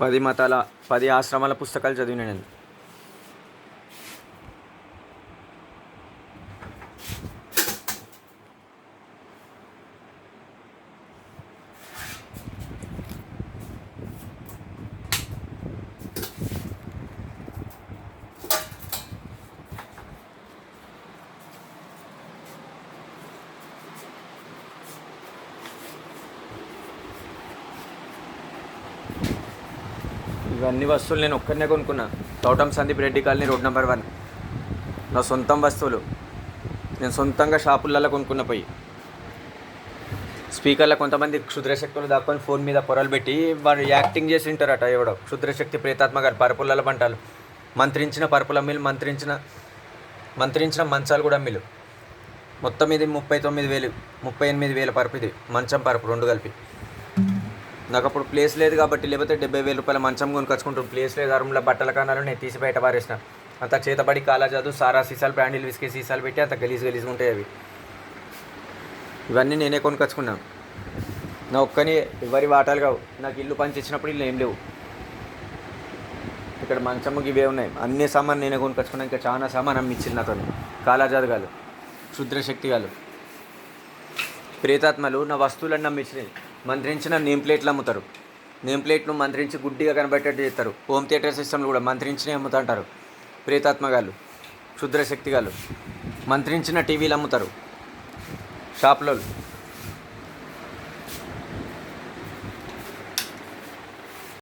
10 మతాల 10 ఆశ్రమాల పుస్తకాలు చదివిన నేను. ఇవన్నీ వస్తువులు నేను ఒక్కనే కొనుక్కున్నా. తోటం Sandeep Reddy colony road number 1. నా సొంతం వస్తువులు నేను సొంతంగా షాపులలో కొనుక్కున్న. పోయి స్పీకర్లో కొంతమంది క్షుద్రశక్తులు దాక్కొని ఫోన్ మీద పొరలు పెట్టి వాడు యాక్టింగ్ చేసి ఉంటారట. ఎవడో క్షుద్రశక్తి ప్రేతాత్మ గారు పరుపులలో పంటాలు మంత్రించిన పరుపుల అమ్మిలు, మంత్రించిన మంచాలు కూడా అమ్మిలు. మొత్తం ఇది 39,000 38,000 పరుపు. ఇది మంచం పరుపు 2 కలిపి. నాకు అప్పుడు ప్లేస్ లేదు కాబట్టి, లేకపోతే 70,000 రూపాయల మంచం కొనుకొచ్చుకుంటాం. ప్లేస్ లేదు, ఆ రూమ్లో బట్టల కానాలు నేను తీసి బయట పారేసిన. అంత చేతబడి కాలా చదువు సారా సీసాలు, బ్రాండీలు, విస్కీ సీసాలు పెట్టి అంత గలీజ్గా ఉంటాయి అవి. ఇవన్నీ నేనే కొనుకొచ్చుకున్నాను. నా ఒక్కని ఎవరి వాటాలు కావు. నాకు ఇల్లు పంచి ఇచ్చినప్పుడు ఇల్లు ఏం లేవు. ఇక్కడ మంచమ్మ ఇవే ఉన్నాయి. అన్ని సామాన్ నేనే కొనుకొచ్చుకున్నాను. ఇంకా చాలా సామాన్ అమ్మిచ్చింది నాతో. కాలాజాదుగాలు, క్షుద్రశక్తిగాలు, ప్రేతాత్మలు నా వస్తువులన్నీ అమ్మిచ్చినాయి. మంత్రించిన నేమ్ ప్లేట్లు అమ్ముతారు. నేమ్ ప్లేట్ను మంత్రించి గుడ్డిగా కనబట్టేట్టు చేస్తారు. హోమ్ థియేటర్ సిస్టమ్లు కూడా మంత్రించినవి అమ్ముతుంటారు. ప్రేతాత్మగాళ్ళు, క్షుద్రశక్తిగాళ్ళు మంత్రించిన టీవీలు అమ్ముతారు షాప్లో.